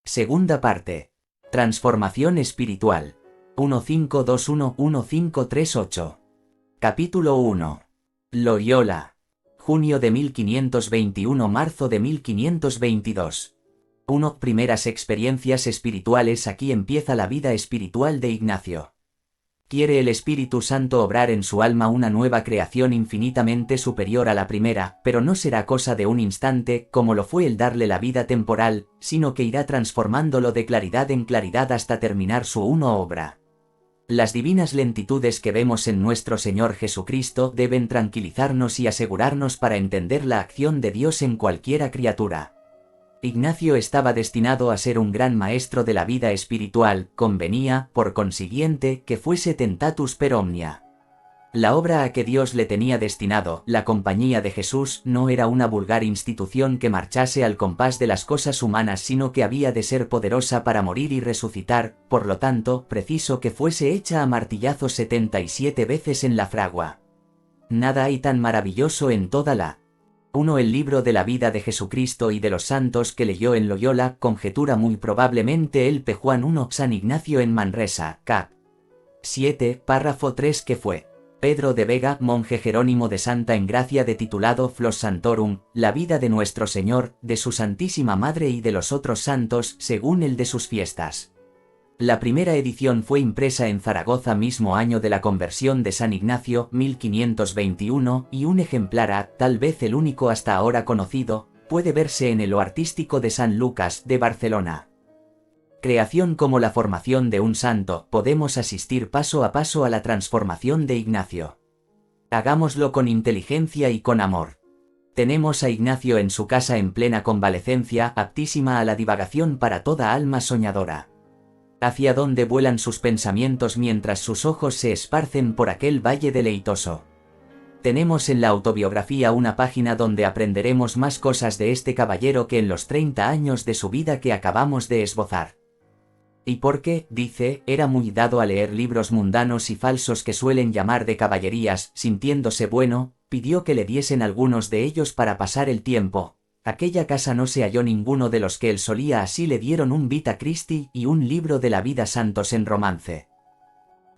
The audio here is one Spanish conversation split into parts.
Segunda parte. Transformación espiritual. 1521-1538. Capítulo 1. Loyola. Junio de 1521-marzo de 1522. 1. Primeras experiencias espirituales. Aquí empieza la vida espiritual de Ignacio. Quiere el Espíritu Santo obrar en su alma una nueva creación infinitamente superior a la primera, pero no será cosa de un instante, como lo fue el darle la vida temporal, sino que irá transformándolo de claridad en claridad hasta terminar su obra. Las divinas lentitudes que vemos en nuestro Señor Jesucristo deben tranquilizarnos y asegurarnos para entender la acción de Dios en cualquiera criatura. Ignacio estaba destinado a ser un gran maestro de la vida espiritual, convenía, por consiguiente, que fuese tentatus per omnia. La obra a que Dios le tenía destinado, la Compañía de Jesús, no era una vulgar institución que marchase al compás de las cosas humanas, sino que había de ser poderosa para morir y resucitar, por lo tanto, preciso que fuese hecha a martillazos 77 veces en la fragua. Nada hay tan maravilloso en toda la 1. El libro de la vida de Jesucristo y de los santos que leyó en Loyola, conjetura muy probablemente el P. Juan I. San Ignacio en Manresa, cap. 7, párrafo 3 que fue Pedro de Vega, monje jerónimo de Santa Engracia de titulado Flos Santorum, la vida de nuestro Señor, de su Santísima Madre y de los otros santos, según el de sus fiestas. La primera edición fue impresa en Zaragoza mismo año de la conversión de San Ignacio, 1521, y un ejemplar, tal vez el único hasta ahora conocido, puede verse en el O artístico de San Lucas, de Barcelona. Creación como la formación de un santo, podemos asistir paso a paso a la transformación de Ignacio. Hagámoslo con inteligencia y con amor. Tenemos a Ignacio en su casa en plena convalecencia, aptísima a la divagación para toda alma soñadora. Hacia dónde vuelan sus pensamientos mientras sus ojos se esparcen por aquel valle deleitoso. Tenemos en la autobiografía una página donde aprenderemos más cosas de este caballero que en los 30 años de su vida que acabamos de esbozar. Y porque, dice, era muy dado a leer libros mundanos y falsos que suelen llamar de caballerías, sintiéndose bueno, pidió que le diesen algunos de ellos para pasar el tiempo. Aquella casa no se halló ninguno de los que él solía, así le dieron un Vita Christi y un libro de la vida santos en romance,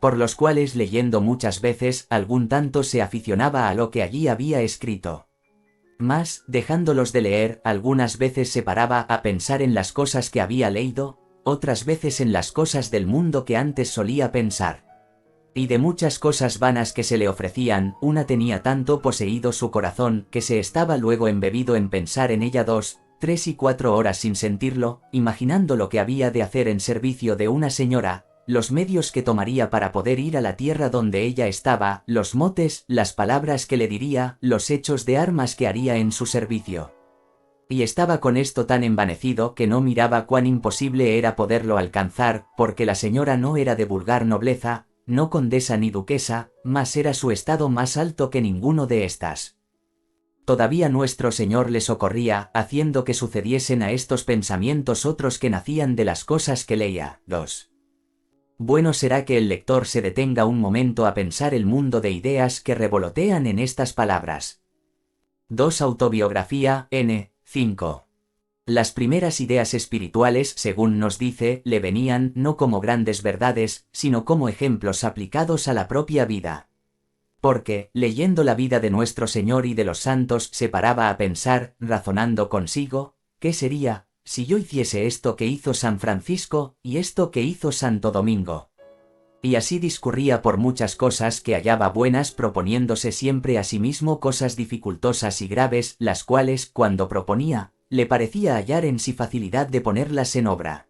por los cuales leyendo muchas veces algún tanto se aficionaba a lo que allí había escrito. Mas, dejándolos de leer, algunas veces se paraba a pensar en las cosas que había leído, otras veces en las cosas del mundo que antes solía pensar. Y de muchas cosas vanas que se le ofrecían, una tenía tanto poseído su corazón que se estaba luego embebido en pensar en ella 2, 3 y 4 horas sin sentirlo, imaginando lo que había de hacer en servicio de una señora, los medios que tomaría para poder ir a la tierra donde ella estaba, los motes, las palabras que le diría, los hechos de armas que haría en su servicio. Y estaba con esto tan envanecido que no miraba cuán imposible era poderlo alcanzar, porque la señora no era de vulgar nobleza, no condesa ni duquesa, mas era su estado más alto que ninguno de estas. Todavía nuestro Señor le socorría, haciendo que sucediesen a estos pensamientos otros que nacían de las cosas que leía. 2. Bueno será que el lector se detenga un momento a pensar el mundo de ideas que revolotean en estas palabras. 2. Autobiografía, n. 5. Las primeras ideas espirituales, según nos dice, le venían no como grandes verdades, sino como ejemplos aplicados a la propia vida. Porque, leyendo la vida de nuestro Señor y de los santos, se paraba a pensar, razonando consigo, ¿qué sería, si yo hiciese esto que hizo San Francisco, y esto que hizo Santo Domingo? Y así discurría por muchas cosas que hallaba buenas, proponiéndose siempre a sí mismo cosas dificultosas y graves, las cuales, cuando proponía, le parecía hallar en sí facilidad de ponerlas en obra.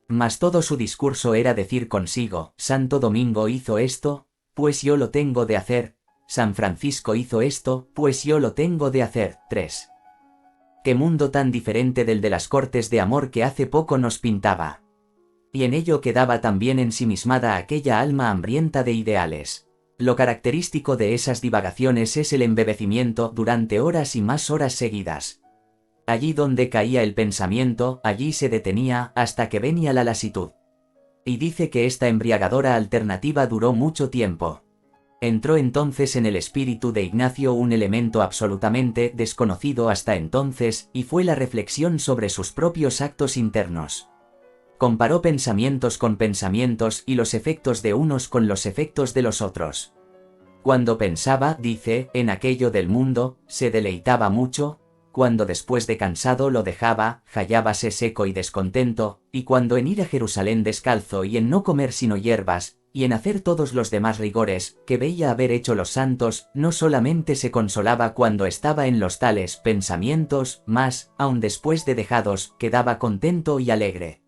Mas todo su discurso era decir consigo, Santo Domingo hizo esto, pues yo lo tengo de hacer, San Francisco hizo esto, pues yo lo tengo de hacer. 3. Qué mundo tan diferente del de las cortes de amor que hace poco nos pintaba. Y en ello quedaba también ensimismada aquella alma hambrienta de ideales. Lo característico de esas divagaciones es el embebecimiento durante horas y más horas seguidas. Allí donde caía el pensamiento, allí se detenía hasta que venía la lasitud. Y dice que esta embriagadora alternativa duró mucho tiempo. Entró entonces en el espíritu de Ignacio un elemento absolutamente desconocido hasta entonces, y fue la reflexión sobre sus propios actos internos. Comparó pensamientos con pensamientos y los efectos de unos con los efectos de los otros. Cuando pensaba, dice, en aquello del mundo, se deleitaba mucho, cuando después de cansado lo dejaba, hallábase seco y descontento, y cuando en ir a Jerusalén descalzo y en no comer sino hierbas, y en hacer todos los demás rigores que veía haber hecho los santos, no solamente se consolaba cuando estaba en los tales pensamientos, mas, aun después de dejados, quedaba contento y alegre.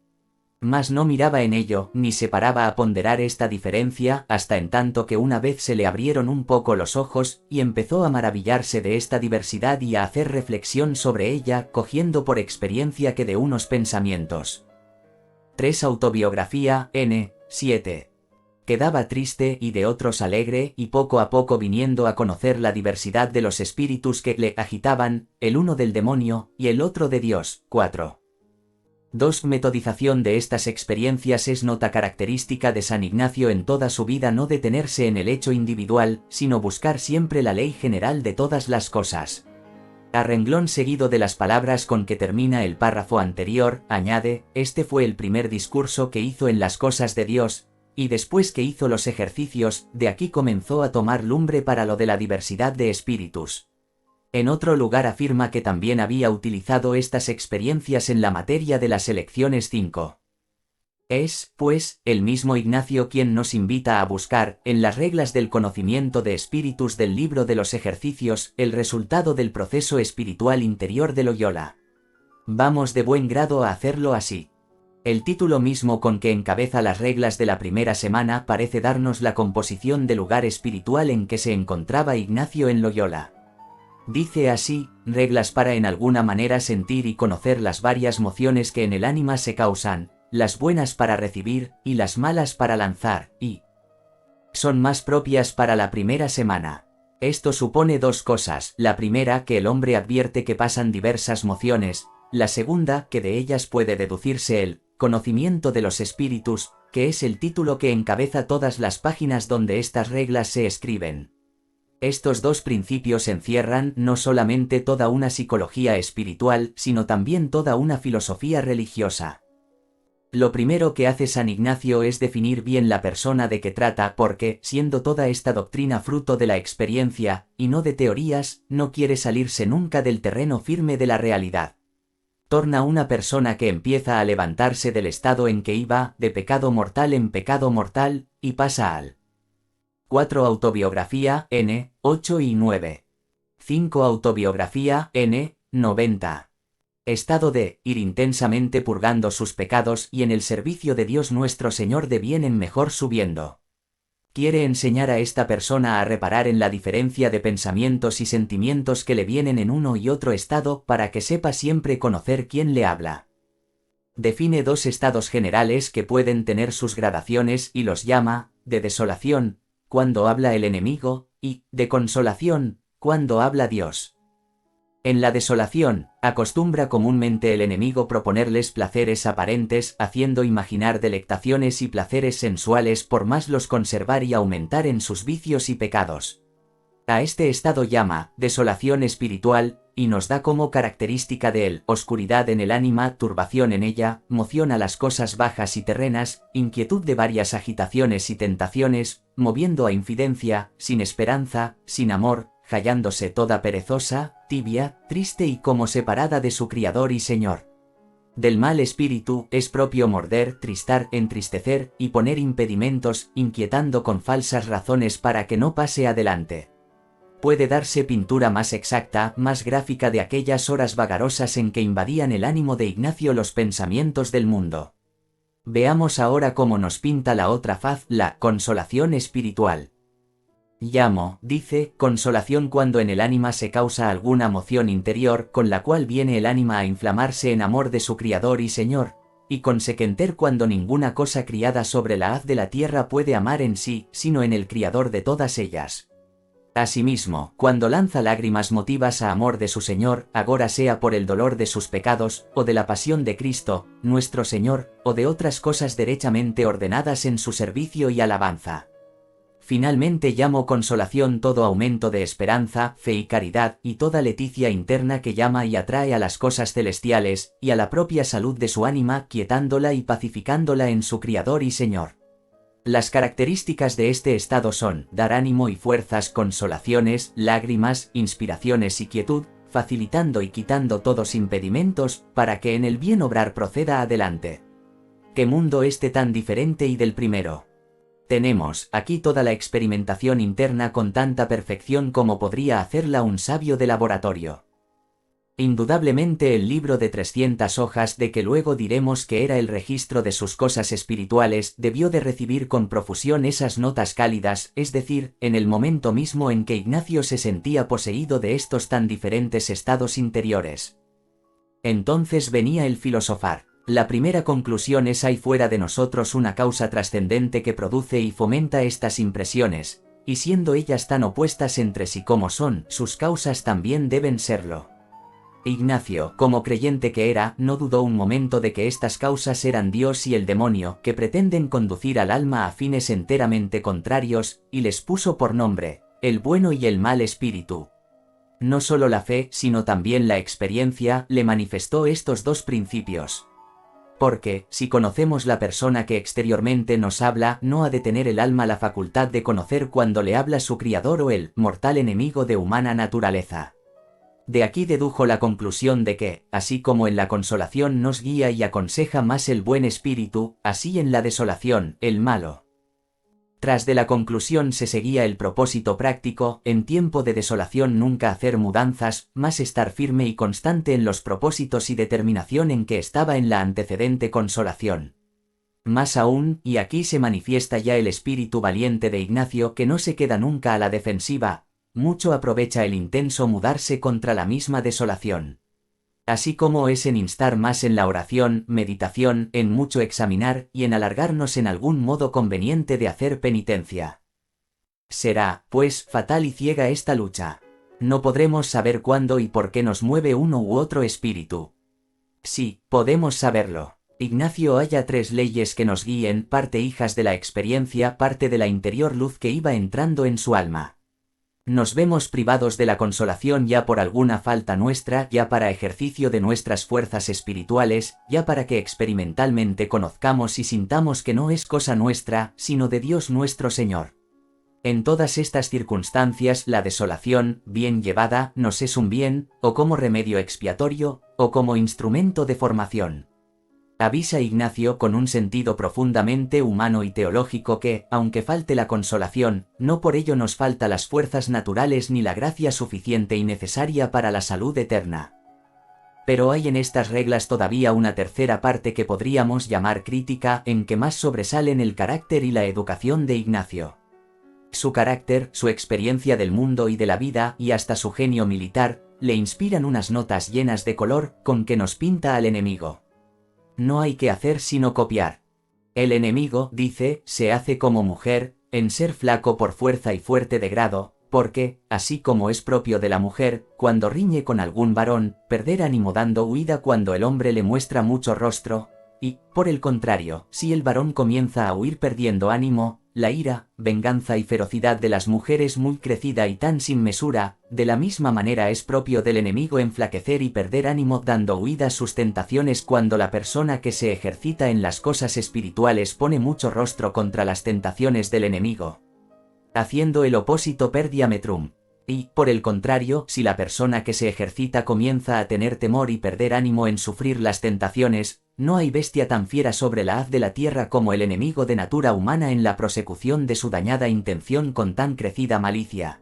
Mas no miraba en ello, ni se paraba a ponderar esta diferencia, hasta en tanto que una vez se le abrieron un poco los ojos, y empezó a maravillarse de esta diversidad y a hacer reflexión sobre ella, cogiendo por experiencia que de unos pensamientos. 3 Autobiografía, n. 7. Quedaba triste y de otros alegre, y poco a poco viniendo a conocer la diversidad de los espíritus que le agitaban, el uno del demonio, y el otro de Dios. 4. 2. Metodización de estas experiencias es nota característica de San Ignacio en toda su vida, no detenerse en el hecho individual, sino buscar siempre la ley general de todas las cosas. A renglón seguido de las palabras con que termina el párrafo anterior, añade, este fue el primer discurso que hizo en las cosas de Dios, y después que hizo los ejercicios, de aquí comenzó a tomar lumbre para lo de la diversidad de espíritus. En otro lugar afirma que también había utilizado estas experiencias en la materia de las elecciones 5. Es, pues, el mismo Ignacio quien nos invita a buscar, en las reglas del conocimiento de espíritus del libro de los ejercicios, el resultado del proceso espiritual interior de Loyola. Vamos de buen grado a hacerlo así. El título mismo con que encabeza las reglas de la primera semana parece darnos la composición del lugar espiritual en que se encontraba Ignacio en Loyola. Dice así, reglas para en alguna manera sentir y conocer las varias mociones que en el ánima se causan, las buenas para recibir, y las malas para lanzar, y son más propias para la primera semana. Esto supone 2 cosas, la primera que el hombre advierte que pasan diversas mociones, la segunda que de ellas puede deducirse el conocimiento de los espíritus, que es el título que encabeza todas las páginas donde estas reglas se escriben. Estos 2 principios encierran no solamente toda una psicología espiritual, sino también toda una filosofía religiosa. Lo primero que hace San Ignacio es definir bien la persona de que trata porque, siendo toda esta doctrina fruto de la experiencia, y no de teorías, no quiere salirse nunca del terreno firme de la realidad. Torna una persona que empieza a levantarse del estado en que iba, de pecado mortal en pecado mortal, y pasa al 4 Autobiografía, n. 8 y 9. 5 Autobiografía, n. 90. Estado de ir intensamente purgando sus pecados y en el servicio de Dios nuestro Señor de bien en mejor subiendo. Quiere enseñar a esta persona a reparar en la diferencia de pensamientos y sentimientos que le vienen en uno y otro estado para que sepa siempre conocer quién le habla. Define 2 estados generales que pueden tener sus gradaciones y los llama, de desolación, cuando habla el enemigo, y de consolación, cuando habla Dios. En la desolación, acostumbra comúnmente el enemigo proponerles placeres aparentes, haciendo imaginar delectaciones y placeres sensuales por más los conservar y aumentar en sus vicios y pecados. A este estado llama desolación espiritual, y nos da como característica de él oscuridad en el ánima, turbación en ella, moción a las cosas bajas y terrenas, inquietud de varias agitaciones y tentaciones, moviendo a infidencia, sin esperanza, sin amor, hallándose toda perezosa, tibia, triste y como separada de su Criador y Señor. Del mal espíritu es propio morder, tristar, entristecer y poner impedimentos, inquietando con falsas razones para que no pase adelante. Puede darse pintura más exacta, más gráfica de aquellas horas vagarosas en que invadían el ánimo de Ignacio los pensamientos del mundo. Veamos ahora cómo nos pinta la otra faz, la consolación espiritual. Llamo, dice, consolación cuando en el ánima se causa alguna moción interior con la cual viene el ánima a inflamarse en amor de su Criador y Señor, y consequenter cuando ninguna cosa criada sobre la haz de la tierra puede amar en sí, sino en el Criador de todas ellas. Asimismo, cuando lanza lágrimas motivas a amor de su Señor, agora sea por el dolor de sus pecados, o de la pasión de Cristo, nuestro Señor, o de otras cosas derechamente ordenadas en su servicio y alabanza. Finalmente llamo consolación todo aumento de esperanza, fe y caridad, y toda leticia interna que llama y atrae a las cosas celestiales, y a la propia salud de su ánima, quietándola y pacificándola en su Criador y Señor. Las características de este estado son dar ánimo y fuerzas, consolaciones, lágrimas, inspiraciones y quietud, facilitando y quitando todos impedimentos, para que en el bien obrar proceda adelante. ¿Qué mundo este tan diferente y del primero? Tenemos aquí toda la experimentación interna con tanta perfección como podría hacerla un sabio de laboratorio. Indudablemente el libro de 300 hojas de que luego diremos que era el registro de sus cosas espirituales debió de recibir con profusión esas notas cálidas, es decir, en el momento mismo en que Ignacio se sentía poseído de estos tan diferentes estados interiores. Entonces venía el filosofar. La primera conclusión es: hay fuera de nosotros una causa trascendente que produce y fomenta estas impresiones, y siendo ellas tan opuestas entre sí como son, sus causas también deben serlo. Ignacio, como creyente que era, no dudó un momento de que estas causas eran Dios y el demonio, que pretenden conducir al alma a fines enteramente contrarios, y les puso por nombre, el bueno y el mal espíritu. No solo la fe, sino también la experiencia, le manifestó estos dos principios. Porque, si conocemos la persona que exteriormente nos habla, no ha de tener el alma la facultad de conocer cuando le habla su Criador o el mortal enemigo de humana naturaleza. De aquí dedujo la conclusión de que, así como en la consolación nos guía y aconseja más el buen espíritu, así en la desolación, el malo. Tras de la conclusión se seguía el propósito práctico: en tiempo de desolación nunca hacer mudanzas, más estar firme y constante en los propósitos y determinación en que estaba en la antecedente consolación. Más aún, y aquí se manifiesta ya el espíritu valiente de Ignacio, que no se queda nunca a la defensiva, mucho aprovecha el intenso mudarse contra la misma desolación. Así como es en instar más en la oración, meditación, en mucho examinar, y en alargarnos en algún modo conveniente de hacer penitencia. Será, pues, fatal y ciega esta lucha. No podremos saber cuándo y por qué nos mueve uno u otro espíritu. Sí, podemos saberlo. Ignacio halla tres leyes que nos guíen, parte hijas de la experiencia, parte de la interior luz que iba entrando en su alma. Nos vemos privados de la consolación ya por alguna falta nuestra, ya para ejercicio de nuestras fuerzas espirituales, ya para que experimentalmente conozcamos y sintamos que no es cosa nuestra, sino de Dios nuestro Señor. En todas estas circunstancias la desolación, bien llevada, nos es un bien, o como remedio expiatorio, o como instrumento de formación. Avisa Ignacio con un sentido profundamente humano y teológico que, aunque falte la consolación, no por ello nos falta las fuerzas naturales ni la gracia suficiente y necesaria para la salud eterna. Pero hay en estas reglas todavía una tercera parte que podríamos llamar crítica, en que más sobresalen el carácter y la educación de Ignacio. Su carácter, su experiencia del mundo y de la vida, y hasta su genio militar, le inspiran unas notas llenas de color, con que nos pinta al enemigo. No hay que hacer sino copiar. El enemigo, dice, se hace como mujer, en ser flaco por fuerza y fuerte de grado, porque, así como es propio de la mujer, cuando riñe con algún varón, perder ánimo dando huida cuando el hombre le muestra mucho rostro, y, por el contrario, si el varón comienza a huir perdiendo ánimo, la ira, venganza y ferocidad de las mujeres muy crecida y tan sin mesura, de la misma manera es propio del enemigo enflaquecer y perder ánimo dando huida a sus tentaciones cuando la persona que se ejercita en las cosas espirituales pone mucho rostro contra las tentaciones del enemigo, haciendo el opósito per diametrum. Y, por el contrario, si la persona que se ejercita comienza a tener temor y perder ánimo en sufrir las tentaciones, no hay bestia tan fiera sobre la haz de la tierra como el enemigo de natura humana en la prosecución de su dañada intención con tan crecida malicia.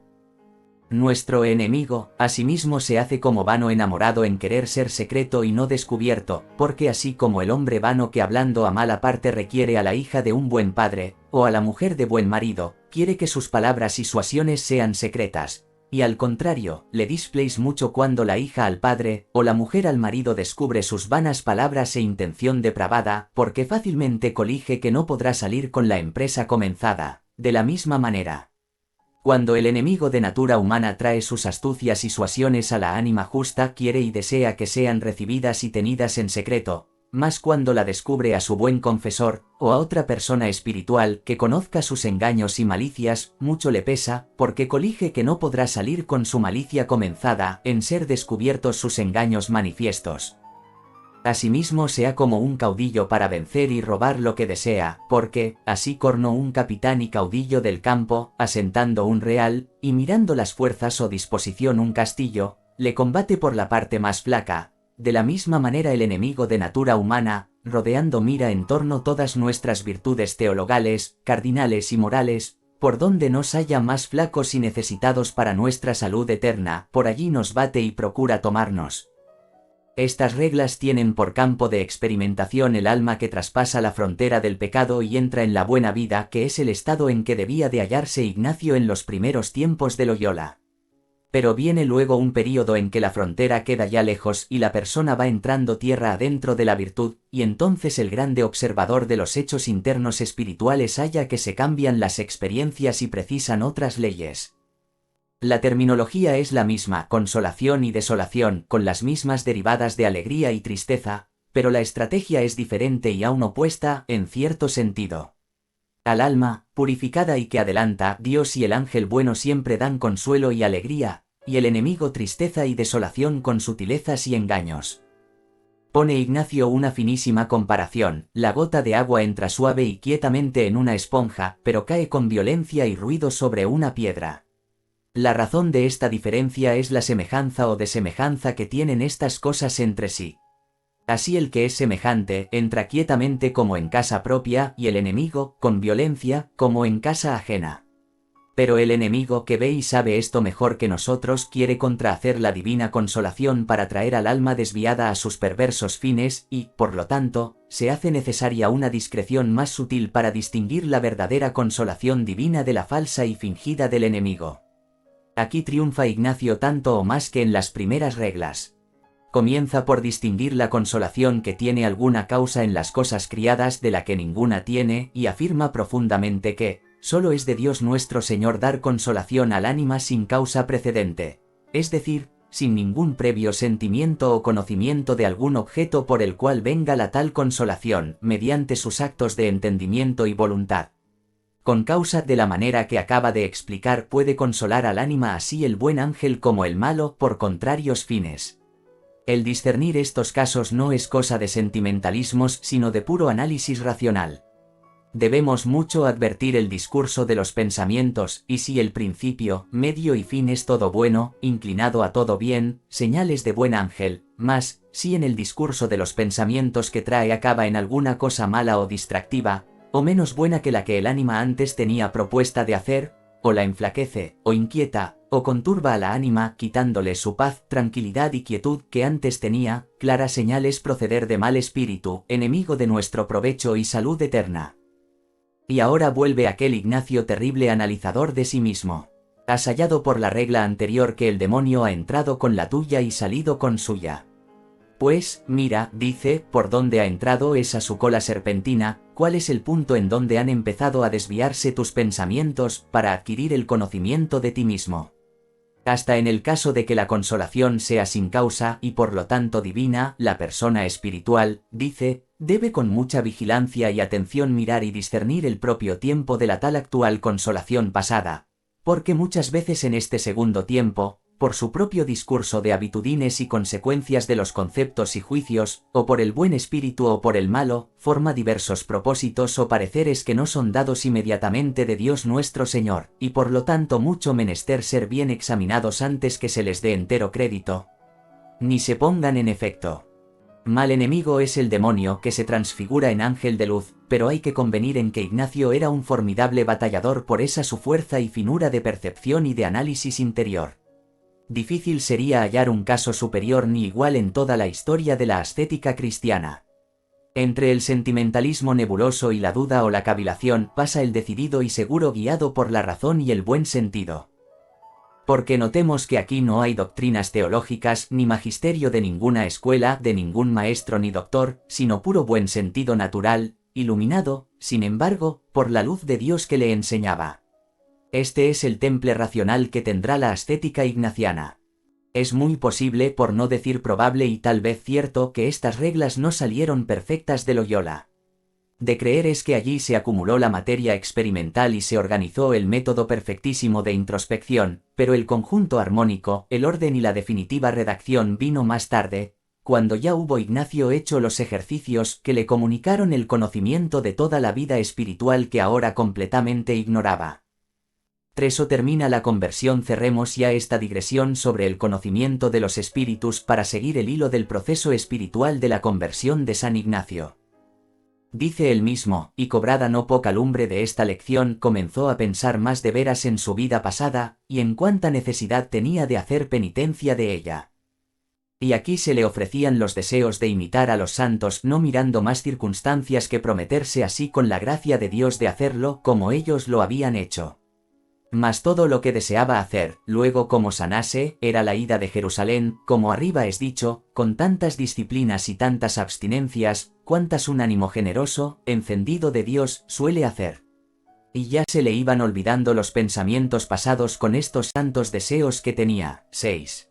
Nuestro enemigo, asimismo, se hace como vano enamorado en querer ser secreto y no descubierto, porque así como el hombre vano que hablando a mala parte requiere a la hija de un buen padre, o a la mujer de buen marido, quiere que sus palabras y suasiones sean secretas, y al contrario, le displeis mucho cuando la hija al padre, o la mujer al marido descubre sus vanas palabras e intención depravada, porque fácilmente colige que no podrá salir con la empresa comenzada. De la misma manera, cuando el enemigo de natura humana trae sus astucias y suasiones a la ánima justa, quiere y desea que sean recibidas y tenidas en secreto, más cuando la descubre a su buen confesor, o a otra persona espiritual que conozca sus engaños y malicias, mucho le pesa, porque colige que no podrá salir con su malicia comenzada en ser descubiertos sus engaños manifiestos. Asimismo sea como un caudillo para vencer y robar lo que desea, porque, así corno un capitán y caudillo del campo, asentando un real, y mirando las fuerzas o disposición un castillo, le combate por la parte más flaca. De la misma manera el enemigo de natura humana, rodeando mira en torno todas nuestras virtudes teologales, cardinales y morales, por donde nos haya más flacos y necesitados para nuestra salud eterna, por allí nos bate y procura tomarnos. Estas reglas tienen por campo de experimentación el alma que traspasa la frontera del pecado y entra en la buena vida, que es el estado en que debía de hallarse Ignacio en los primeros tiempos de Loyola. Pero viene luego un período en que la frontera queda ya lejos y la persona va entrando tierra adentro de la virtud, y entonces el grande observador de los hechos internos espirituales halla que se cambian las experiencias y precisan otras leyes. La terminología es la misma, consolación y desolación, con las mismas derivadas de alegría y tristeza, pero la estrategia es diferente y aún opuesta, en cierto sentido. Al alma, purificada y que adelanta, Dios y el ángel bueno siempre dan consuelo y alegría, y el enemigo tristeza y desolación con sutilezas y engaños. Pone Ignacio una finísima comparación: la gota de agua entra suave y quietamente en una esponja, pero cae con violencia y ruido sobre una piedra. La razón de esta diferencia es la semejanza o desemejanza que tienen estas cosas entre sí. Así el que es semejante entra quietamente como en casa propia, y el enemigo, con violencia, como en casa ajena. Pero el enemigo, que ve y sabe esto mejor que nosotros, quiere contrahacer la divina consolación para traer al alma desviada a sus perversos fines, y, por lo tanto, se hace necesaria una discreción más sutil para distinguir la verdadera consolación divina de la falsa y fingida del enemigo. Aquí triunfa Ignacio tanto o más que en las primeras reglas. Comienza por distinguir la consolación que tiene alguna causa en las cosas criadas de la que ninguna tiene, y afirma profundamente que solo es de Dios nuestro Señor dar consolación al ánima sin causa precedente, es decir, sin ningún previo sentimiento o conocimiento de algún objeto por el cual venga la tal consolación, mediante sus actos de entendimiento y voluntad. Con causa de la manera que acaba de explicar puede consolar al ánima así el buen ángel como el malo por contrarios fines. El discernir estos casos no es cosa de sentimentalismos sino de puro análisis racional. Debemos mucho advertir el discurso de los pensamientos, y si el principio, medio y fin es todo bueno, inclinado a todo bien, señales de buen ángel, mas, si en el discurso de los pensamientos que trae acaba en alguna cosa mala o distractiva, o menos buena que la que el ánima antes tenía propuesta de hacer, o la enflaquece, o inquieta, o conturba a la ánima, quitándole su paz, tranquilidad y quietud que antes tenía, clara señal es proceder de mal espíritu, enemigo de nuestro provecho y salud eterna. Y ahora vuelve aquel Ignacio terrible analizador de sí mismo. Has hallado por la regla anterior que el demonio ha entrado con la tuya y salido con suya. Pues, mira, dice, por dónde ha entrado es a su cola serpentina, cuál es el punto en donde han empezado a desviarse tus pensamientos para adquirir el conocimiento de ti mismo. Hasta en el caso de que la consolación sea sin causa y por lo tanto divina, la persona espiritual, dice, debe con mucha vigilancia y atención mirar y discernir el propio tiempo de la tal actual consolación pasada, porque muchas veces en este segundo tiempo, por su propio discurso de habitudines y consecuencias de los conceptos y juicios, o por el buen espíritu o por el malo, forma diversos propósitos o pareceres que no son dados inmediatamente de Dios nuestro Señor, y por lo tanto mucho menester ser bien examinados antes que se les dé entero crédito, ni se pongan en efecto. Mal enemigo es el demonio que se transfigura en ángel de luz, pero hay que convenir en que Ignacio era un formidable batallador por esa su fuerza y finura de percepción y de análisis interior. Difícil sería hallar un caso superior ni igual en toda la historia de la ascética cristiana. Entre el sentimentalismo nebuloso y la duda o la cavilación pasa el decidido y seguro guiado por la razón y el buen sentido. Porque notemos que aquí no hay doctrinas teológicas ni magisterio de ninguna escuela, de ningún maestro ni doctor, sino puro buen sentido natural, iluminado, sin embargo, por la luz de Dios que le enseñaba. Este es el temple racional que tendrá la ascética ignaciana. Es muy posible, por no decir probable y tal vez cierto, que estas reglas no salieron perfectas de Loyola. De creer es que allí se acumuló la materia experimental y se organizó el método perfectísimo de introspección, pero el conjunto armónico, el orden y la definitiva redacción vino más tarde, cuando ya hubo Ignacio hecho los ejercicios que le comunicaron el conocimiento de toda la vida espiritual que ahora completamente ignoraba. 3. Termina la conversión. Cerremos ya esta digresión sobre el conocimiento de los espíritus para seguir el hilo del proceso espiritual de la conversión de San Ignacio. Dice él mismo, y cobrada no poca lumbre de esta lección, comenzó a pensar más de veras en su vida pasada, y en cuánta necesidad tenía de hacer penitencia de ella. Y aquí se le ofrecían los deseos de imitar a los santos, no mirando más circunstancias que prometerse así con la gracia de Dios de hacerlo como ellos lo habían hecho. Mas todo lo que deseaba hacer, luego como sanase, era la ida de Jerusalén, como arriba es dicho, con tantas disciplinas y tantas abstinencias, cuantas un ánimo generoso, encendido de Dios, suele hacer. Y ya se le iban olvidando los pensamientos pasados con estos santos deseos que tenía. 6.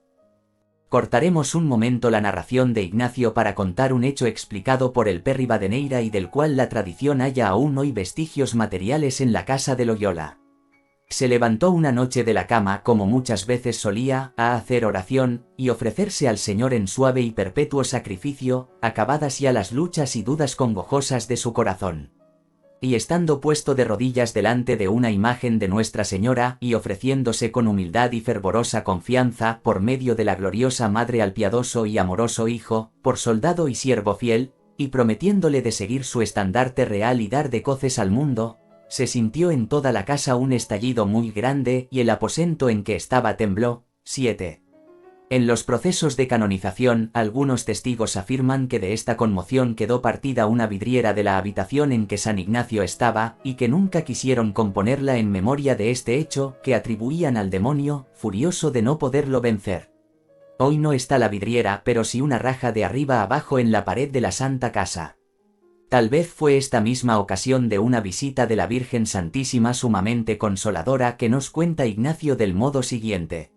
Cortaremos un momento la narración de Ignacio para contar un hecho explicado por el Père Rivadeneira y del cual la tradición halla aún hoy vestigios materiales en la casa de Loyola. Se levantó una noche de la cama, como muchas veces solía, a hacer oración, y ofrecerse al Señor en suave y perpetuo sacrificio, acabadas ya las luchas y dudas congojosas de su corazón. Y estando puesto de rodillas delante de una imagen de Nuestra Señora, y ofreciéndose con humildad y fervorosa confianza, por medio de la gloriosa Madre al piadoso y amoroso Hijo, por soldado y siervo fiel, y prometiéndole de seguir su estandarte real y dar de coces al mundo, se sintió en toda la casa un estallido muy grande y el aposento en que estaba tembló. 7. En los procesos de canonización, algunos testigos afirman que de esta conmoción quedó partida una vidriera de la habitación en que San Ignacio estaba, y que nunca quisieron componerla en memoria de este hecho, que atribuían al demonio, furioso de no poderlo vencer. Hoy no está la vidriera, pero sí una raja de arriba abajo en la pared de la Santa Casa. Tal vez fue esta misma ocasión de una visita de la Virgen Santísima sumamente consoladora que nos cuenta Ignacio del modo siguiente.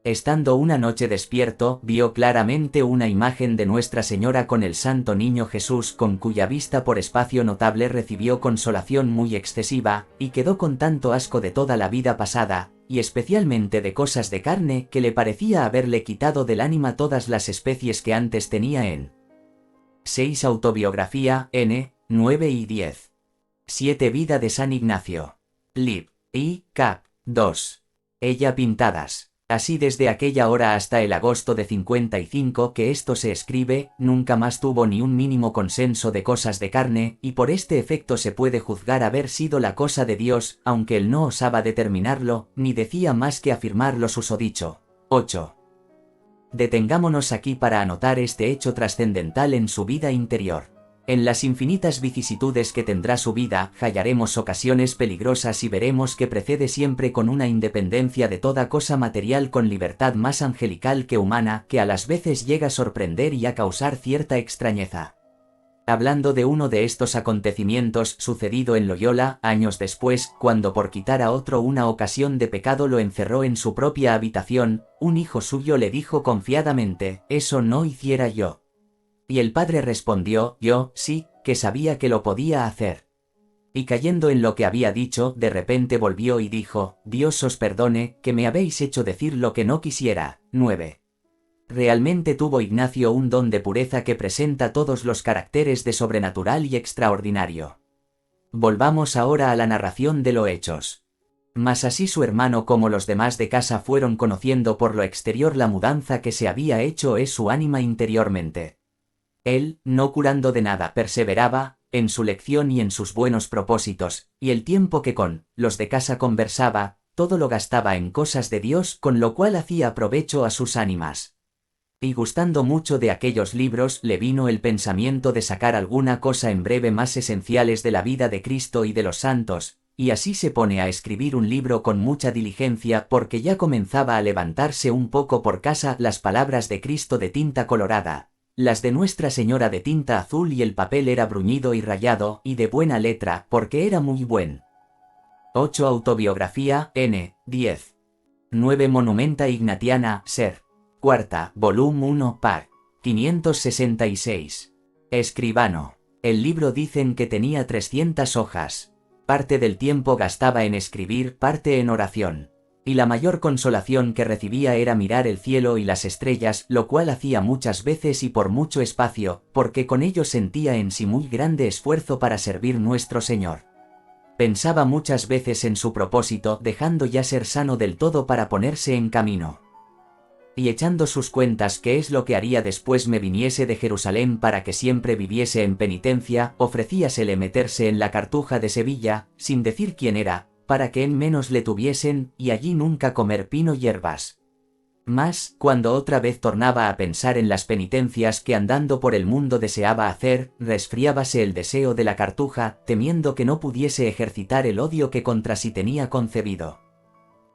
Estando una noche despierto, vio claramente una imagen de Nuestra Señora con el Santo Niño Jesús, con cuya vista por espacio notable recibió consolación muy excesiva, y quedó con tanto asco de toda la vida pasada, y especialmente de cosas de carne, que le parecía haberle quitado del ánima todas las especies que antes tenía en 6. Autobiografía, N. 9 y 10. 7. Vida de San Ignacio. Lib. I. Cap. 2. Ella pintadas. Así desde aquella hora hasta el agosto de 55 que esto se escribe, nunca más tuvo ni un mínimo consenso de cosas de carne, y por este efecto se puede juzgar haber sido la cosa de Dios, aunque él no osaba determinarlo, ni decía más que afirmar lo susodicho. 8. Detengámonos aquí para anotar este hecho trascendental en su vida interior. En las infinitas vicisitudes que tendrá su vida, hallaremos ocasiones peligrosas y veremos que precede siempre con una independencia de toda cosa material, con libertad más angelical que humana, que a las veces llega a sorprender y a causar cierta extrañeza. Hablando de uno de estos acontecimientos sucedido en Loyola, años después, cuando por quitar a otro una ocasión de pecado lo encerró en su propia habitación, un hijo suyo le dijo confiadamente, «Eso no hiciera yo». Y el padre respondió, «Yo, sí, que sabía que lo podía hacer». Y cayendo en lo que había dicho, de repente volvió y dijo, «Dios os perdone, que me habéis hecho decir lo que no quisiera». 9. Realmente tuvo Ignacio un don de pureza que presenta todos los caracteres de sobrenatural y extraordinario. Volvamos ahora a la narración de los hechos. Mas así su hermano como los demás de casa fueron conociendo por lo exterior la mudanza que se había hecho en su ánima interiormente. Él, no curando de nada, perseveraba en su lección y en sus buenos propósitos, y el tiempo que con los de casa conversaba, todo lo gastaba en cosas de Dios, con lo cual hacía provecho a sus ánimas. Y gustando mucho de aquellos libros, le vino el pensamiento de sacar alguna cosa en breve más esenciales de la vida de Cristo y de los santos, y así se pone a escribir un libro con mucha diligencia, porque ya comenzaba a levantarse un poco por casa las palabras de Cristo de tinta colorada, las de Nuestra Señora de tinta azul, y el papel era bruñido y rayado, y de buena letra, porque era muy buen. 8. Autobiografía, N. 10. 9. Monumenta Ignatiana, Ser. Cuarta, volumen 1, pág. 566. Escribano. El libro dicen que tenía 300 hojas. Parte del tiempo gastaba en escribir, parte en oración. Y la mayor consolación que recibía era mirar el cielo y las estrellas, lo cual hacía muchas veces y por mucho espacio, porque con ello sentía en sí muy grande esfuerzo para servir nuestro Señor. Pensaba muchas veces en su propósito, dejando ya ser sano del todo para ponerse en camino. Y echando sus cuentas qué es lo que haría después me viniese de Jerusalén para que siempre viviese en penitencia, ofrecíasele meterse en la Cartuja de Sevilla, sin decir quién era, para que en menos le tuviesen, y allí nunca comer pino y hierbas. Mas, cuando otra vez tornaba a pensar en las penitencias que andando por el mundo deseaba hacer, resfriábase el deseo de la Cartuja, temiendo que no pudiese ejercitar el odio que contra sí tenía concebido.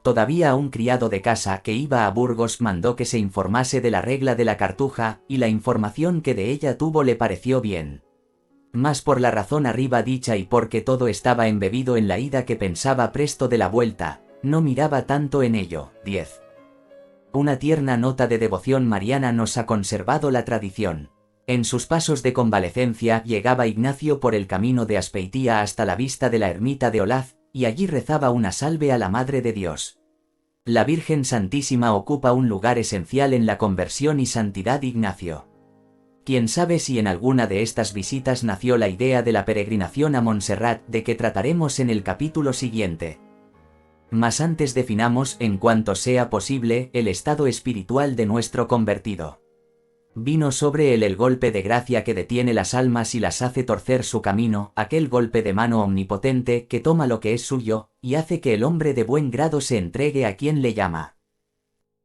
Todavía un criado de casa que iba a Burgos mandó que se informase de la regla de la Cartuja, y la información que de ella tuvo le pareció bien. Mas por la razón arriba dicha y porque todo estaba embebido en la ida que pensaba presto de la vuelta, no miraba tanto en ello. 10. Una tierna nota de devoción mariana nos ha conservado la tradición. En sus pasos de convalecencia llegaba Ignacio por el camino de Azpeitía hasta la vista de la ermita de Olaz, y allí rezaba una salve a la Madre de Dios. La Virgen Santísima ocupa un lugar esencial en la conversión y santidad de Ignacio. Quién sabe si en alguna de estas visitas nació la idea de la peregrinación a Montserrat, de que trataremos en el capítulo siguiente. Mas antes definamos, en cuanto sea posible, el estado espiritual de nuestro convertido. Vino sobre él el golpe de gracia que detiene las almas y las hace torcer su camino, aquel golpe de mano omnipotente que toma lo que es suyo, y hace que el hombre de buen grado se entregue a quien le llama.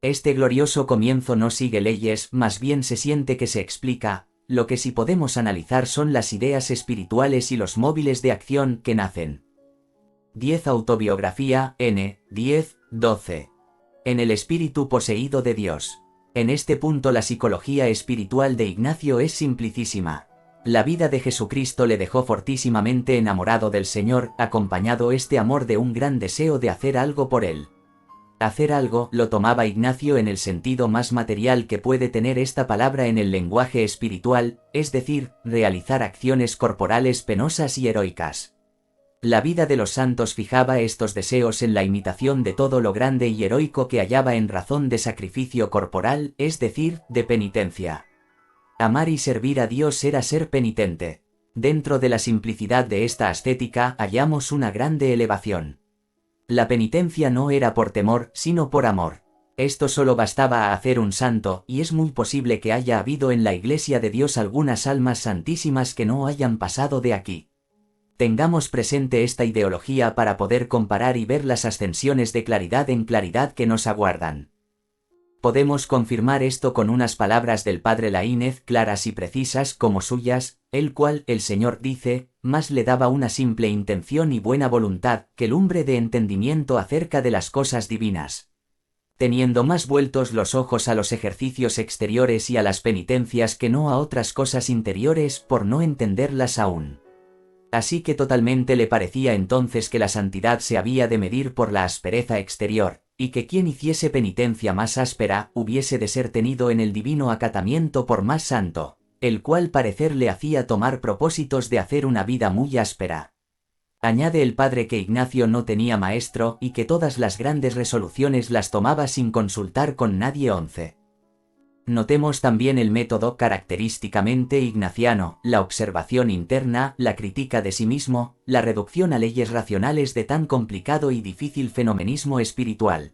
Este glorioso comienzo no sigue leyes, más bien se siente que se explica, lo que si podemos analizar son las ideas espirituales y los móviles de acción que nacen. 10 Autobiografía, N. 10, 12. En el espíritu poseído de Dios. En este punto la psicología espiritual de Ignacio es simplicísima. La vida de Jesucristo le dejó fortísimamente enamorado del Señor, acompañado este amor de un gran deseo de hacer algo por él. Hacer algo lo tomaba Ignacio en el sentido más material que puede tener esta palabra en el lenguaje espiritual, es decir, realizar acciones corporales penosas y heroicas. La vida de los santos fijaba estos deseos en la imitación de todo lo grande y heroico que hallaba en razón de sacrificio corporal, es decir, de penitencia. Amar y servir a Dios era ser penitente. Dentro de la simplicidad de esta ascética hallamos una grande elevación. La penitencia no era por temor, sino por amor. Esto solo bastaba a hacer un santo, y es muy posible que haya habido en la Iglesia de Dios algunas almas santísimas que no hayan pasado de aquí. Tengamos presente esta ideología para poder comparar y ver las ascensiones de claridad en claridad que nos aguardan. Podemos confirmar esto con unas palabras del padre Laínez claras y precisas como suyas, el cual, el Señor dice, más le daba una simple intención y buena voluntad que lumbre de entendimiento acerca de las cosas divinas. Teniendo más vueltos los ojos a los ejercicios exteriores y a las penitencias que no a otras cosas interiores por no entenderlas aún. Así que totalmente le parecía entonces que la santidad se había de medir por la aspereza exterior, y que quien hiciese penitencia más áspera hubiese de ser tenido en el divino acatamiento por más santo, el cual parecer le hacía tomar propósitos de hacer una vida muy áspera. Añade el padre que Ignacio no tenía maestro y que todas las grandes resoluciones las tomaba sin consultar con nadie. 11. Notemos también el método característicamente ignaciano, la observación interna, la crítica de sí mismo, la reducción a leyes racionales de tan complicado y difícil fenomenismo espiritual.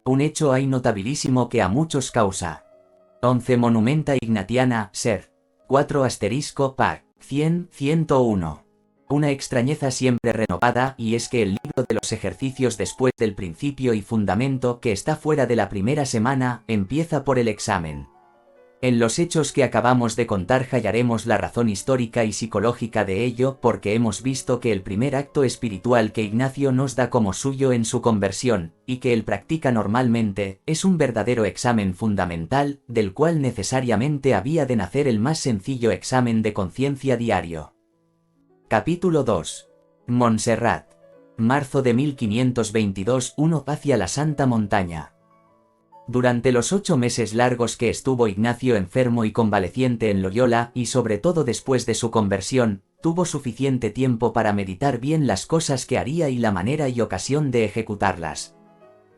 Un hecho hay notabilísimo que a muchos causa. 11 Monumenta Ignatiana, ser. 4 pág. 100-101. Una extrañeza siempre renovada, y es que el libro de los ejercicios después del principio y fundamento que está fuera de la primera semana, empieza por el examen. En los hechos que acabamos de contar hallaremos la razón histórica y psicológica de ello porque hemos visto que el primer acto espiritual que Ignacio nos da como suyo en su conversión, y que él practica normalmente, es un verdadero examen fundamental, del cual necesariamente había de nacer el más sencillo examen de conciencia diario. Capítulo 2. Montserrat. Marzo de 1522. 1 Hacia la Santa Montaña. Durante los 8 meses largos que estuvo Ignacio enfermo y convaleciente en Loyola, y sobre todo después de su conversión, tuvo suficiente tiempo para meditar bien las cosas que haría y la manera y ocasión de ejecutarlas.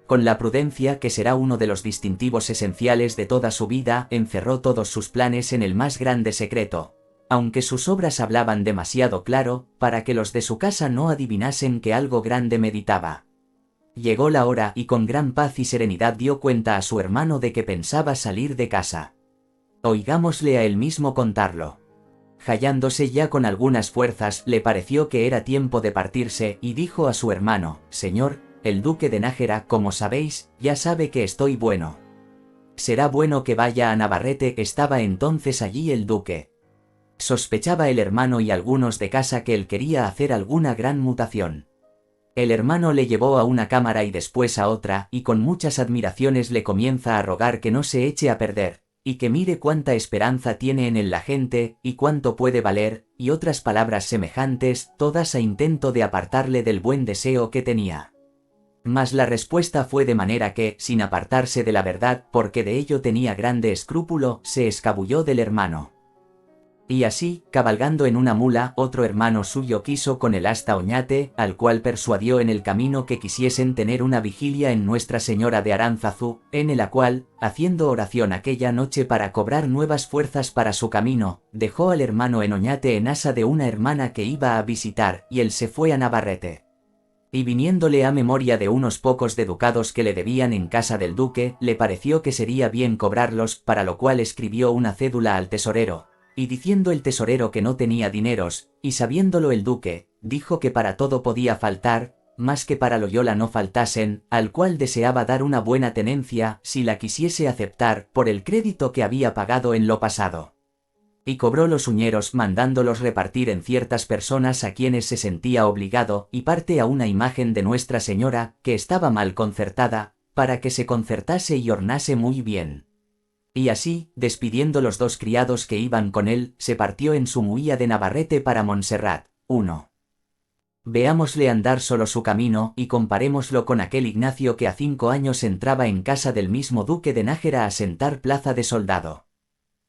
Con la prudencia que será uno de los distintivos esenciales de toda su vida, encerró todos sus planes en el más grande secreto, aunque sus obras hablaban demasiado claro, para que los de su casa no adivinasen que algo grande meditaba. Llegó la hora y con gran paz y serenidad dio cuenta a su hermano de que pensaba salir de casa. Oigámosle a él mismo contarlo. Hallándose ya con algunas fuerzas, le pareció que era tiempo de partirse, y dijo a su hermano: «Señor, el duque de Nájera, como sabéis, ya sabe que estoy bueno. Será bueno que vaya a Navarrete». Estaba entonces allí el duque. Sospechaba el hermano y algunos de casa que él quería hacer alguna gran mutación. El hermano le llevó a una cámara y después a otra, y con muchas admiraciones le comienza a rogar que no se eche a perder, y que mire cuánta esperanza tiene en él la gente, y cuánto puede valer, y otras palabras semejantes, todas a intento de apartarle del buen deseo que tenía. Mas la respuesta fue de manera que, sin apartarse de la verdad, porque de ello tenía grande escrúpulo, se escabulló del hermano. Y así, cabalgando en una mula, otro hermano suyo quiso con él hasta Oñate, al cual persuadió en el camino que quisiesen tener una vigilia en Nuestra Señora de Aránzazu, en la cual, haciendo oración aquella noche para cobrar nuevas fuerzas para su camino, dejó al hermano en Oñate en asa de una hermana que iba a visitar, y él se fue a Navarrete. Y viniéndole a memoria de unos pocos de ducados que le debían en casa del duque, le pareció que sería bien cobrarlos, para lo cual escribió una cédula al tesorero. Y diciendo el tesorero que no tenía dineros, y sabiéndolo el duque, dijo que para todo podía faltar, mas que para Loyola no faltasen, al cual deseaba dar una buena tenencia, si la quisiese aceptar, por el crédito que había pagado en lo pasado. Y cobró los uñeros mandándolos repartir en ciertas personas a quienes se sentía obligado, y parte a una imagen de Nuestra Señora, que estaba mal concertada, para que se concertase y ornase muy bien. Y así, despidiendo los 2 criados que iban con él, se partió en su muía de Navarrete para Montserrat. 1. Veámosle andar solo su camino, y comparémoslo con aquel Ignacio que a 5 años entraba en casa del mismo duque de Nájera a sentar plaza de soldado.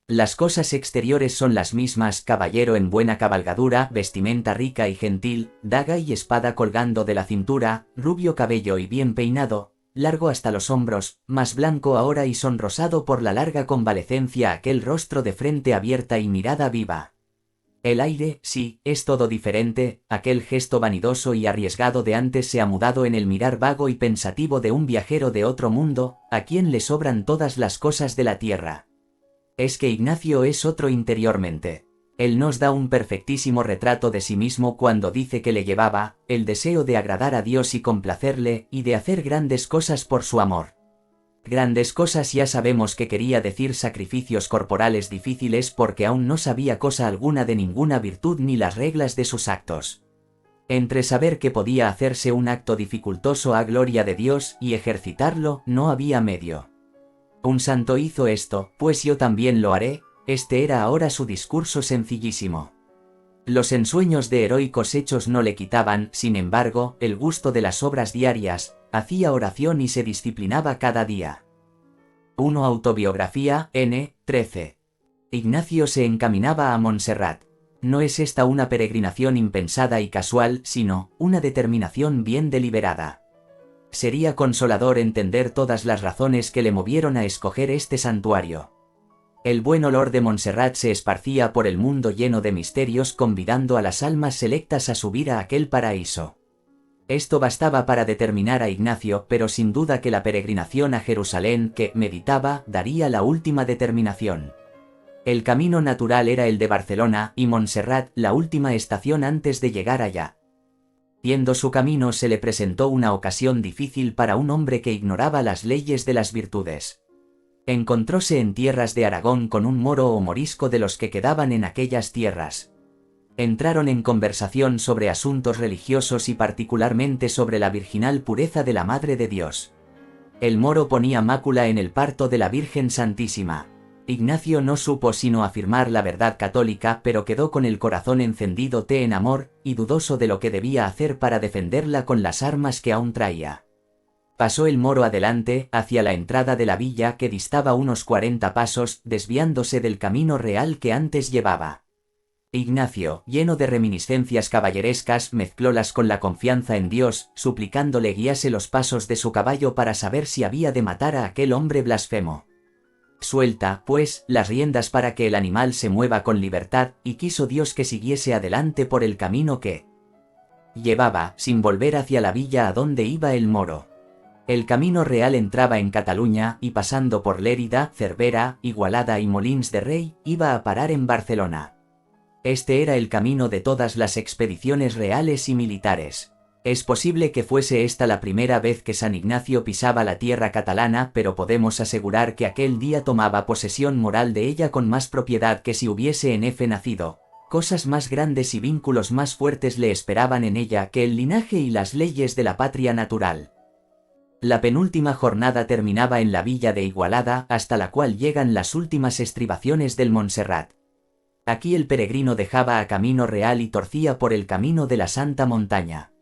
Las cosas exteriores son las mismas: caballero en buena cabalgadura, vestimenta rica y gentil, daga y espada colgando de la cintura, rubio cabello y bien peinado, largo hasta los hombros, más blanco ahora y sonrosado por la larga convalecencia aquel rostro de frente abierta y mirada viva. El aire, sí, es todo diferente, aquel gesto vanidoso y arriesgado de antes se ha mudado en el mirar vago y pensativo de un viajero de otro mundo, a quien le sobran todas las cosas de la tierra. Es que Ignacio es otro interiormente. Él nos da un perfectísimo retrato de sí mismo cuando dice que le llevaba el deseo de agradar a Dios y complacerle, y de hacer grandes cosas por su amor. Grandes cosas ya sabemos que quería decir sacrificios corporales difíciles, porque aún no sabía cosa alguna de ninguna virtud ni las reglas de sus actos. Entre saber que podía hacerse un acto dificultoso a gloria de Dios y ejercitarlo, no había medio. Un santo hizo esto, pues yo también lo haré. Este era ahora su discurso sencillísimo. Los ensueños de heroicos hechos no le quitaban, sin embargo, el gusto de las obras diarias, hacía oración y se disciplinaba cada día. 1. Autobiografía, N. 13. Ignacio se encaminaba a Montserrat. No es esta una peregrinación impensada y casual, sino una determinación bien deliberada. Sería consolador entender todas las razones que le movieron a escoger este santuario. El buen olor de Montserrat se esparcía por el mundo lleno de misterios, convidando a las almas selectas a subir a aquel paraíso. Esto bastaba para determinar a Ignacio, pero sin duda que la peregrinación a Jerusalén que meditaba daría la última determinación. El camino natural era el de Barcelona, y Montserrat la última estación antes de llegar allá. Viendo su camino se le presentó una ocasión difícil para un hombre que ignoraba las leyes de las virtudes. Encontróse en tierras de Aragón con un moro o morisco de los que quedaban en aquellas tierras. Entraron en conversación sobre asuntos religiosos y particularmente sobre la virginal pureza de la Madre de Dios. El moro ponía mácula en el parto de la Virgen Santísima. Ignacio no supo sino afirmar la verdad católica, pero quedó con el corazón encendido en amor, y dudoso de lo que debía hacer para defenderla con las armas que aún traía. Pasó el moro adelante, hacia la entrada de la villa que distaba unos 40 pasos, desviándose del camino real que antes llevaba. Ignacio, lleno de reminiscencias caballerescas, mezclólas con la confianza en Dios, suplicándole guiase los pasos de su caballo para saber si había de matar a aquel hombre blasfemo. Suelta, pues, las riendas para que el animal se mueva con libertad, y quiso Dios que siguiese adelante por el camino que llevaba, sin volver hacia la villa a donde iba el moro. El camino real entraba en Cataluña, y pasando por Lérida, Cervera, Igualada y Molins de Rey, iba a parar en Barcelona. Este era el camino de todas las expediciones reales y militares. Es posible que fuese esta la primera vez que San Ignacio pisaba la tierra catalana, pero podemos asegurar que aquel día tomaba posesión moral de ella con más propiedad que si hubiese en F nacido. Cosas más grandes y vínculos más fuertes le esperaban en ella que el linaje y las leyes de la patria natural. La penúltima jornada terminaba en la villa de Igualada, hasta la cual llegan las últimas estribaciones del Montserrat. Aquí el peregrino dejaba a camino real y torcía por el camino de la Santa Montaña.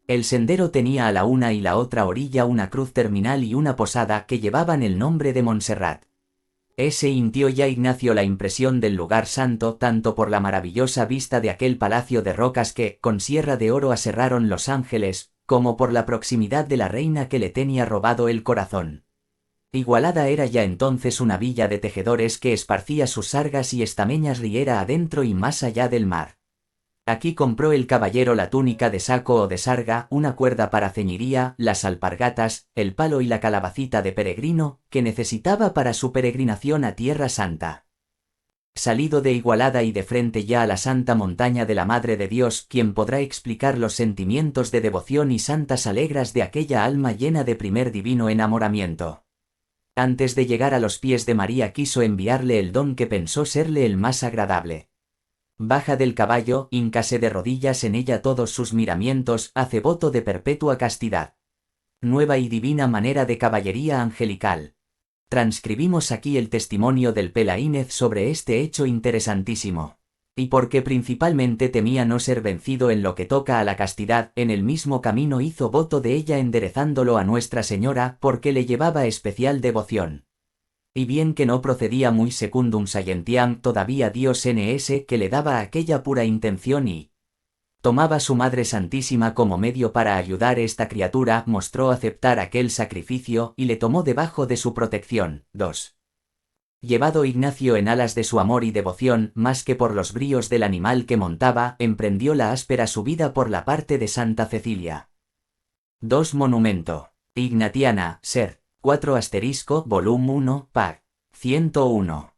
El sendero tenía a la una y la otra orilla una cruz terminal y una posada que llevaban el nombre de Montserrat. Sintió ya Ignacio la impresión del lugar santo, tanto por la maravillosa vista de aquel palacio de rocas que, con sierra de oro aserraron los ángeles, como por la proximidad de la reina que le tenía robado el corazón. Igualada era ya entonces una villa de tejedores que esparcía sus sargas y estameñas riera adentro y más allá del mar. Aquí compró el caballero la túnica de saco o de sarga, una cuerda para ceñiría, las alpargatas, el palo y la calabacita de peregrino, que necesitaba para su peregrinación a Tierra Santa. Salido de Igualada y de frente ya a la Santa Montaña de la Madre de Dios, quien podrá explicar los sentimientos de devoción y santas alegras de aquella alma llena de primer divino enamoramiento. Antes de llegar a los pies de María quiso enviarle el don que pensó serle el más agradable. Baja del caballo, híncase de rodillas en ella todos sus miramientos, hace voto de perpetua castidad. Nueva y divina manera de caballería angelical. Transcribimos aquí el testimonio del Pelaínez sobre este hecho interesantísimo. Y porque principalmente temía no ser vencido en lo que toca a la castidad, en el mismo camino hizo voto de ella enderezándolo a Nuestra Señora, porque le llevaba especial devoción. Y bien que no procedía muy secundum scientiam, todavía Dios N.S. que le daba aquella pura intención y tomaba su Madre Santísima como medio para ayudar esta criatura, mostró aceptar aquel sacrificio y le tomó debajo de su protección. 2. Llevado Ignacio en alas de su amor y devoción, más que por los bríos del animal que montaba, emprendió la áspera subida por la parte de Santa Cecilia. 2. Monumento. Ignatiana, Ser. 4 *, Volum 1, Pag. 101.